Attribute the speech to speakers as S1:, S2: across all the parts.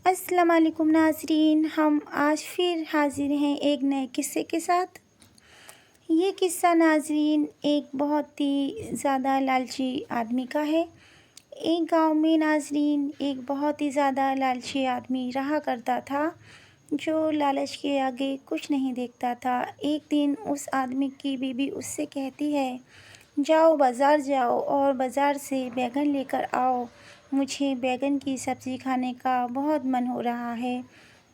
S1: السلام علیکم ناظرین، ہم آج پھر حاضر ہیں ایک نئے قصے کے ساتھ۔ یہ قصہ ناظرین ایک بہت ہی زیادہ لالچی آدمی کا ہے۔ ایک گاؤں میں ناظرین ایک بہت ہی زیادہ لالچی آدمی رہا کرتا تھا، جو لالچ کے آگے کچھ نہیں دیکھتا تھا۔ ایک دن اس آدمی کی بیوی اس سے کہتی ہے، جاؤ بازار جاؤ اور بازار سے بیگن لے کر آؤ، مجھے بیگن کی سبزی کھانے کا بہت من ہو رہا ہے۔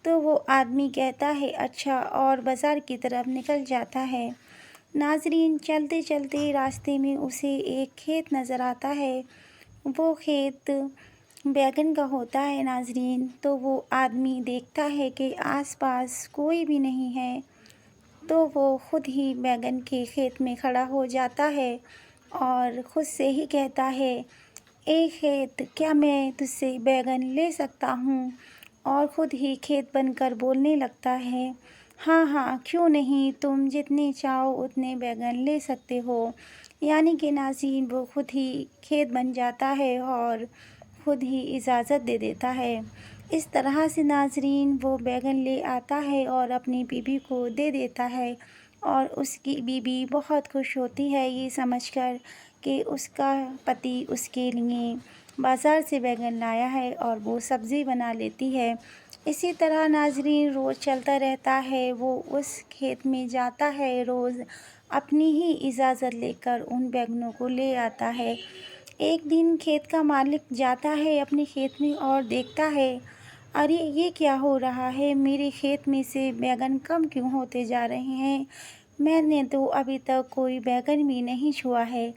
S1: تو وہ آدمی کہتا ہے اچھا، اور بازار کی طرف نکل جاتا ہے۔ ناظرین چلتے چلتے راستے میں اسے ایک کھیت نظر آتا ہے۔ وہ کھیت بیگن کا ہوتا ہے ناظرین۔ تو وہ آدمی دیکھتا ہے کہ آس پاس کوئی بھی نہیں ہے، تو وہ خود ہی بیگن کے کھیت میں کھڑا ہو جاتا ہے اور خود سے ہی کہتا ہے، اے کھیت، کیا میں تجھ سے بیگن لے سکتا ہوں؟ اور خود ہی کھیت بن کر بولنے لگتا ہے، ہاں ہاں کیوں نہیں، تم جتنے چاہو اتنے بیگن لے سکتے ہو۔ یعنی کہ ناظرین وہ خود ہی کھیت بن جاتا ہے اور خود ہی اجازت دے دیتا ہے۔ اس طرح سے ناظرین وہ بیگن لے آتا ہے اور اپنی بیوی کو دے دیتا ہے، اور اس کی بیوی بہت خوش ہوتی ہے یہ سمجھ کر کہ اس کا پتی اس کے لیے بازار سے بیگن لایا ہے، اور وہ سبزی بنا لیتی ہے۔ اسی طرح ناظرین روز چلتا رہتا ہے، وہ اس کھیت میں جاتا ہے، روز اپنی ہی اجازت لے کر ان بیگنوں کو لے آتا ہے۔ ایک دن کھیت کا مالک جاتا ہے اپنے کھیت میں اور دیکھتا ہے، ارے یہ کیا ہو رہا ہے، میرے کھیت میں سے بیگن کم کیوں ہوتے جا رہے ہیں، میں نے تو ابھی تک کوئی بیگن بھی نہیں چھوا ہے۔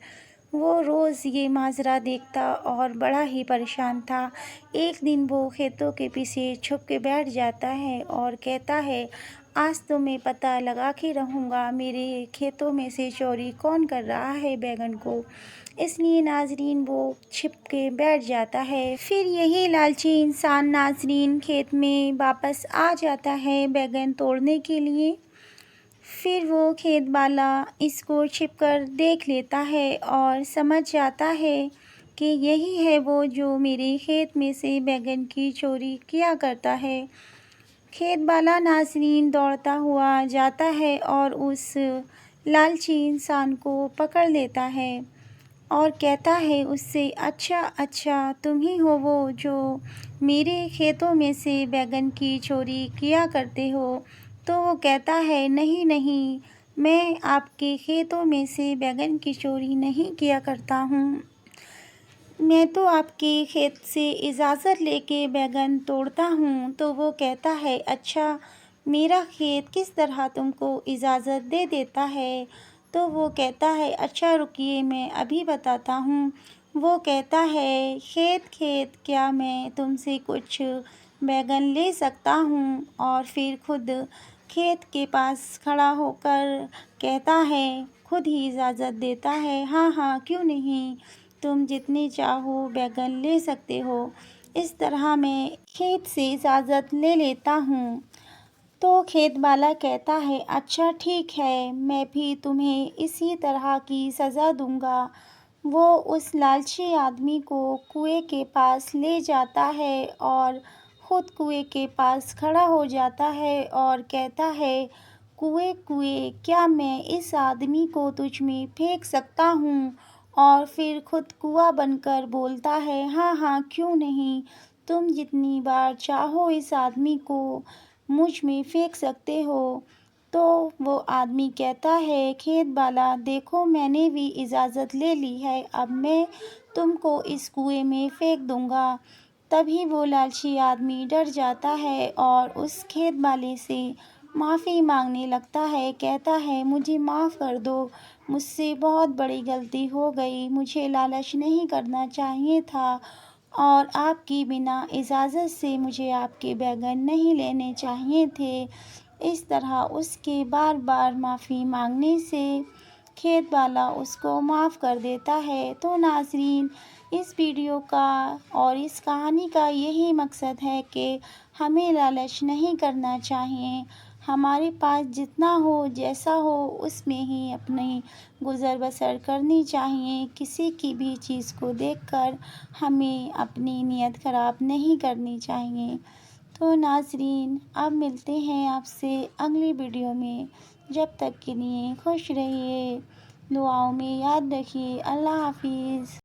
S1: وہ روز یہ ماجرا دیکھتا اور بڑا ہی پریشان تھا۔ ایک دن وہ کھیتوں کے پیچھے چھپ کے بیٹھ جاتا ہے اور کہتا ہے، آج تو میں پتہ لگا کے رہوں گا میرے کھیتوں میں سے چوری کون کر رہا ہے بیگن کو۔ اس لیے ناظرین وہ چھپ کے بیٹھ جاتا ہے۔ پھر یہی لالچی انسان ناظرین کھیت میں واپس آ جاتا ہے بیگن توڑنے کے لیے۔ پھر وہ کھیت والا اس کو چھپ کر دیکھ لیتا ہے اور سمجھ جاتا ہے کہ یہی ہے وہ جو میرے کھیت میں سے بیگن کی چوری کیا کرتا ہے۔ کھیت والا ناظرین دوڑتا ہوا جاتا ہے اور اس لالچی انسان کو پکڑ لیتا ہے اور کہتا ہے اس سے، اچھا تم ہی ہو وہ جو میرے کھیتوں میں سے بیگن کی چوری کیا کرتے ہو؟ تو وہ کہتا ہے، نہیں، میں آپ کے کھیتوں میں سے بیگن کی چوری نہیں کیا کرتا ہوں، میں تو آپ کے کھیت سے اجازت لے کے بیگن توڑتا ہوں۔ تو وہ کہتا ہے، اچھا میرا کھیت کس طرح تم کو اجازت دے دیتا ہے؟ تو وہ کہتا ہے، اچھا رکیے میں ابھی بتاتا ہوں۔ وہ کہتا ہے، کھیت کیا میں تم سے کچھ بیگن لے سکتا ہوں؟ اور پھر خود کھیت کے پاس کھڑا ہو کر کہتا ہے، خود ہی اجازت دیتا ہے، ہاں کیوں نہیں، تم جتنے چاہو بیگن لے سکتے ہو۔ اس طرح میں کھیت سے اجازت لے لیتا ہوں۔ تو کھیت والا کہتا ہے، اچھا ٹھیک ہے، میں بھی تمہیں اسی طرح کی سزا دوں گا۔ وہ اس لالچی آدمی کو کنویں کے پاس لے جاتا ہے اور خود کنویں کے پاس کھڑا ہو جاتا ہے اور کہتا ہے، کنویں، کیا میں اس آدمی کو تجھ میں پھینک سکتا ہوں؟ اور پھر خود کنواں بن کر بولتا ہے، ہاں کیوں نہیں، تم جتنی بار چاہو اس آدمی کو مجھ میں پھینک سکتے ہو۔ تو وہ آدمی کہتا ہے، کھیت والا دیکھو میں نے بھی اجازت لے لی ہے، اب میں تم کو اس کنویں میں پھینک دوں گا۔ تبھی وہ لالچی آدمی ڈر جاتا ہے اور اس کھیت والے سے معافی مانگنے لگتا ہے، کہتا ہے، مجھے معاف کر دو، مجھ سے بہت بڑی غلطی ہو گئی، مجھے لالچ نہیں کرنا چاہیے تھا، اور آپ کی بنا اجازت سے مجھے آپ کے بیگن نہیں لینے چاہیے تھے۔ اس طرح اس کے بار بار معافی مانگنے سے کھیت والا اس کو معاف کر دیتا ہے۔ تو ناظرین اس ویڈیو کا اور اس کہانی کا یہی مقصد ہے کہ ہمیں لالچ نہیں کرنا چاہیے، ہمارے پاس جتنا ہو جیسا ہو اس میں ہی اپنی گزر بسر کرنی چاہیے۔ کسی کی بھی چیز کو دیکھ کر ہمیں اپنی نیت خراب نہیں کرنی چاہیے۔ تو ناظرین اب ملتے ہیں آپ سے اگلی ویڈیو میں، جب تک کے لیے خوش رہیے، دعاؤں میں یاد رکھیے۔ اللہ حافظ۔